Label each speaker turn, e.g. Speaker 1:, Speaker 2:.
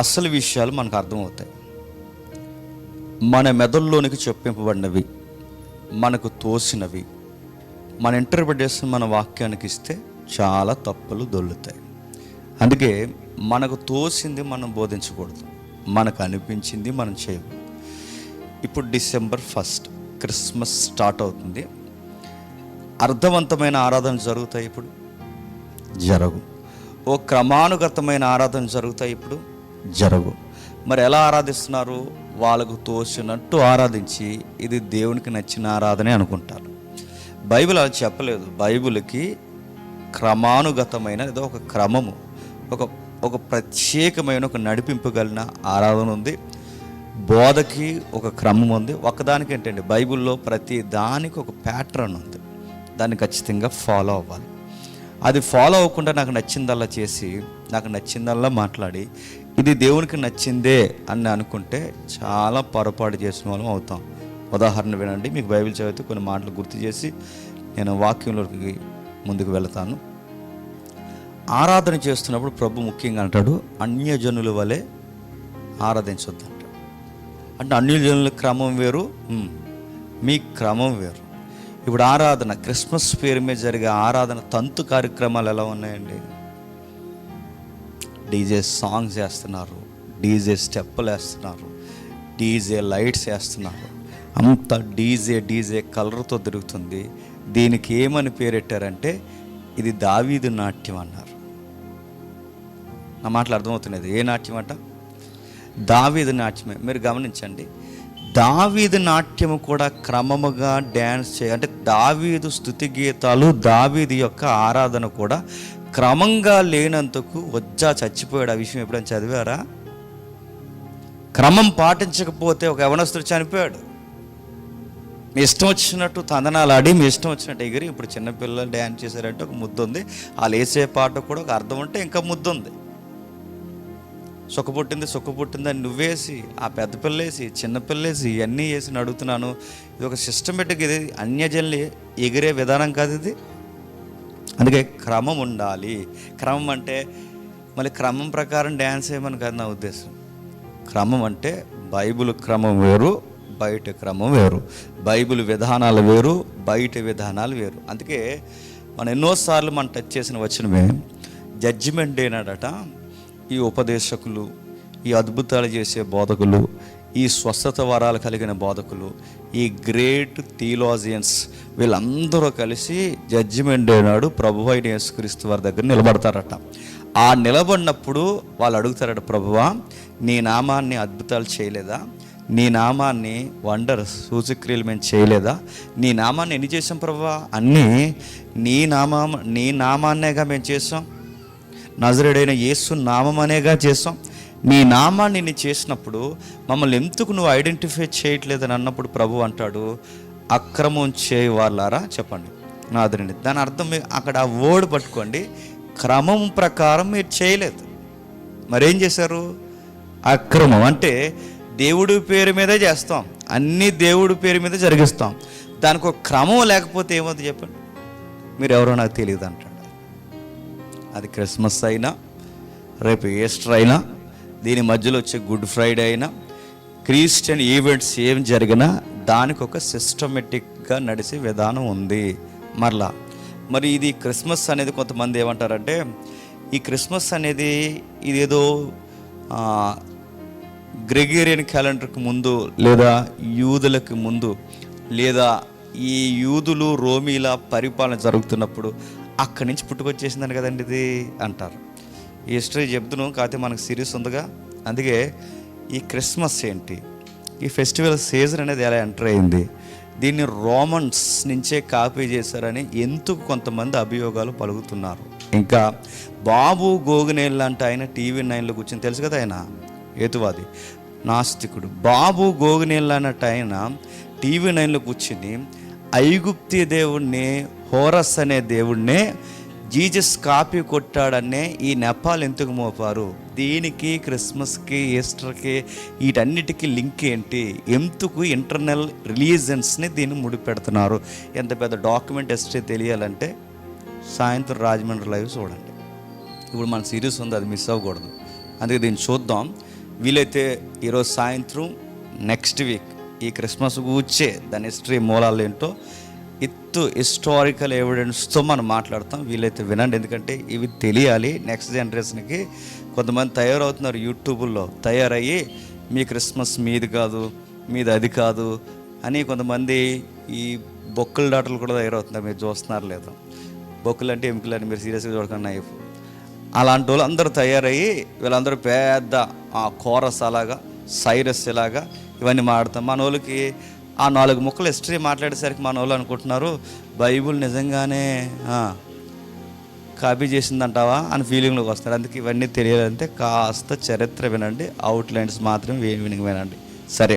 Speaker 1: అసలు విషయాలు మనకు అర్థమవుతాయి. మన మెదడులోనికి చొప్పింపబడినవి, మనకు తోసినవి, మన ఇంటర్ప్రిటేషన్ మన వాక్యానికి ఇస్తే చాలా తప్పులు దొల్లుతాయి. అందుకే మనకు తోసింది మనం బోధించకూడదు, మనకు అనిపించింది మనం చేయకూడదు. ఇప్పుడు December 1 క్రిస్మస్ స్టార్ట్ అవుతుంది. అర్థవంతమైన ఆరాధన జరుగుతాయి ఇప్పుడు? జరగు. ఓ క్రమానుగతమైన ఆరాధన జరుగుతాయి ఇప్పుడు? జరగు. మరి ఎలా ఆరాధిస్తున్నారు? వాళ్ళకు తోసినట్టు ఆరాధించి ఇది దేవునికి నచ్చిన ఆరాధనే అనుకుంటారు. బైబిల్ అలా చెప్పలేదు. బైబిల్కి క్రమానుగతమైన ఏదో ఒక క్రమము, ఒక ప్రత్యేకమైన ఒక నడిపింపగలిగిన ఆరాధన ఉంది. బోధకి ఒక క్రమం ఉంది. ఒకదానికి ఏంటంటే బైబిల్లో ప్రతి దానికి ఒక ప్యాటర్న్ ఉంది. దాన్ని ఖచ్చితంగా ఫాలో అవ్వాలి. అది ఫాలో అవ్వకుండా నాకు నచ్చిందల్లా చేసి, నాకు నచ్చిందల్లా మాట్లాడి ఇది దేవునికి నచ్చిందే అని అనుకుంటే చాలా పొరపాటు చేసిన వాళ్ళం అవుతాం. ఉదాహరణ వినండి. మీకు బైబిల్ చదివితే కొన్ని మాటలు గుర్తు చేసి నేను వాక్యంలోకి ముందుకు వెళతాను. ఆరాధన చేస్తున్నప్పుడు ప్రభు ముఖ్యంగా అంటాడు, అన్యజనుల వలె ఆరాధించొద్దు అంటాడు. అంటే అన్యజనుల క్రమం వేరు, మీ క్రమం వేరు. ఇప్పుడు ఆరాధన, క్రిస్మస్ పేరు మీద జరిగే ఆరాధన తంతు కార్యక్రమాలు ఎలా ఉన్నాయండి? డీజే సాంగ్స్ వేస్తున్నారు, డీజే స్టెప్పులు వేస్తున్నారు, డీజే లైట్స్ వేస్తున్నారు. అంత డీజే కలర్తో తిరుగుతుంది. దీనికి ఏమని పేరెట్టారంటే ఇది దావీదు నాట్యం అన్నారు. నా మాటలు అర్థమవుతున్నది. ఏ నాట్యం అంట? దావీదు నాట్యమే. మీరు గమనించండి, దావీదు నాట్యము కూడా క్రమముగా డ్యాన్స్ అంటే దావీదు స్తుతి గీతాలు, దావీదు యొక్క ఆరాధన కూడా క్రమంగా లేనందుకు వజ్జా చచ్చిపోయాడు. ఆ విషయం ఎప్పుడైనా చదివారా? క్రమం పాటించకపోతే ఒక యవనస్తుడు చనిపోయాడు. మీ ఇష్టం వచ్చినట్టు తందనాలు ఆడి, మీ ఇష్టం వచ్చినట్టు ఎగిరి, ఇప్పుడు చిన్నపిల్లలు డ్యాన్స్ చేశారంటే ఒక ముద్దు ఉంది, వాళ్ళు వేసే పాట కూడా ఒక అర్థం ఉంటే ఇంకా ముద్దు ఉంది. సుఖపుట్టింది అని నువ్వేసి, ఆ పెద్ద పిల్లేసి, చిన్నపిల్లేసి, ఇవన్నీ వేసి అడుగుతున్నాను. ఇది ఒక సిస్టమేటిక్, ఇది అన్యజనులు ఎగిరే విధానం కాదు ఇది. అందుకే క్రమం ఉండాలి. క్రమం అంటే మళ్ళీ క్రమం ప్రకారం డ్యాన్స్ చేయమని కాదు నా ఉద్దేశం. క్రమం అంటే బైబిల్ క్రమం వేరు, బయట క్రమం వేరు. బైబిల్ విధానాలు వేరు, బయట విధానాలు వేరు. అందుకే మనం ఎన్నోసార్లు మనం టచ్ చేసిన వచనమే, జడ్జిమెంట్ డే నాడట ఈ ఉపదేశకులు, ఈ అద్భుతాలు చేసే బోధకులు, ఈ స్వస్థత వరాలు కలిగిన బోధకులు, ఈ గ్రేట్ థియోలాజియన్స్ వీళ్ళందరూ కలిసి జడ్జిమెంట్ డే నాడు ప్రభువైన అయిన యేసుక్రీస్తు వారి దగ్గర నిలబడతారట. ఆ నిలబడినప్పుడు వాళ్ళు అడుగుతారట, ప్రభువా నీ నామాన్ని అద్భుతాలు చేయలేదా? నీ నామాన్ని సూచక్రియలు మేము చేయలేదా? నీ నామాన్ని ఎన్ని చేసాం ప్రభువా? అన్నీ నీ నామాన్నేగా మేము చేసాం, నజరేయుడైన యేసు నామం అనేగా చేసాం. నీ నామాన్ని నేను చేసినప్పుడు మమ్మల్ని ఎందుకు నువ్వు ఐడెంటిఫై చేయట్లేదని అన్నప్పుడు ప్రభు అంటాడు, అక్రమం చేయ వాళ్ళారా చెప్పండి నాదరండి. దాని అర్థం అక్కడ ఆ వర్డ్ పట్టుకోండి, క్రమం ప్రకారం మీరు చేయలేదు. మరేం చేశారు? అక్రమం అంటే దేవుడి పేరు మీదే చేస్తాం, అన్నీ దేవుడి పేరు మీద జరిగిస్తాం. దానికి ఒక క్రమం లేకపోతే ఏమవుతుంది చెప్పండి? మీరు ఎవరో నాకు తెలియదు అంటాడు. అది క్రిస్మస్ అయినా, రేపు ఈస్టర్ అయినా, దీని మధ్యలో వచ్చే గుడ్ ఫ్రైడే అయినా, క్రిస్టియన్ ఈవెంట్స్ ఏం జరిగినా దానికి ఒక సిస్టమేటిక్గా నడిచే విధానం ఉంది. మరి ఇది క్రిస్మస్ అనేది కొంతమంది ఏమంటారంటే, ఈ క్రిస్మస్ అనేది ఇదేదో గ్రెగేరియన్ క్యాలెండర్కి ముందు, లేదా యూదులకు ముందు, లేదా ఈ యూదులు రోమీల పరిపాలన జరుగుతున్నప్పుడు అక్కడి నుంచి పుట్టుకొచ్చేసిందని కదండి ఇది అంటారు. ఈ హిస్టరీ చెప్తున్నాం, కాకపోతే మనకు సిరీస్ ఉందిగా. అందుకే ఈ క్రిస్మస్ ఏంటి, ఈ ఫెస్టివల్ సీజన్ అనేది ఎలా ఎంటర్ అయింది, దీన్ని రోమన్స్ నుంచే కాపీ చేశారని ఎందుకు కొంతమంది అభియోగాలు పలుకుతున్నారు. ఇంకా బాబు గోగునేల్ లాంటి ఆయన TV9లో కూర్చొని, తెలుసు కదా ఆయన హేతువాది నాస్తికుడు, బాబు గోగునేల్ అన్నట్టు ఆయన TV9లో కూర్చుని ఐగుప్తి దేవుణ్ణి, హోరస్ అనే దేవుణ్ణే జీసస్ కాపీ కొట్టాడనే ఈ నెపాలు ఎందుకు మోపారు? దీనికి, క్రిస్మస్కి, ఈస్టర్కి, వీటన్నిటికీ లింక్ ఏంటి? ఎందుకు ఇంటర్నల్ రిలీజన్స్ని దీన్ని ముడిపెడుతున్నారు? ఎంత పెద్ద డాక్యుమెంట్ హిస్టరీ తెలియాలంటే సాయంత్రం రాజమండ్రి లైవ్ చూడండి. ఇప్పుడు మన సిరీస్ ఉంది, అది మిస్ అవ్వకూడదు. అందుకే దీన్ని చూద్దాం. వీలైతే ఈరోజు సాయంత్రం నెక్స్ట్ వీక్ ఈ క్రిస్మస్ కూర్చే దాని హిస్టరీ మూలాలు ఏంటో హిస్టారికల్ ఎవిడెన్స్తో మనం మాట్లాడతాం. వీలైతే వినండి, ఎందుకంటే ఇవి తెలియాలి నెక్స్ట్ జనరేషన్కి. కొంతమంది తయారవుతున్నారు యూట్యూబుల్లో, తయారయ్యి మీ క్రిస్మస్ మీది కాదు, మీది అది కాదు అని కొంతమంది ఈ బొక్కుల డాటలు కూడా తయారవుతున్నారు. మీరు చూస్తున్నారు లేదా? బొక్కులు అంటే ఎముకలు అని మీరు సీరియస్గా చూడకుండా నైఫ్. అలాంటి వాళ్ళు అందరూ తయారయ్యి వీళ్ళందరూ పెద్ద కోరస్ అలాగా, సైరస్ ఇలాగా ఇవన్నీ మాట్లాడతాం. మన వాళ్ళకి ఆ 4 ముక్కలు హిస్టరీ మాట్లాడేసరికి మన వాళ్ళు అనుకుంటున్నారు బైబుల్ నిజంగానే కాపీ చేసిందంటావా అని ఫీలింగ్లోకి వస్తారు. అందుకే ఇవన్నీ తెలియాలంటే కాస్త చరిత్ర వినండి, అవుట్లైన్స్ మాత్రం వినండి. సరే.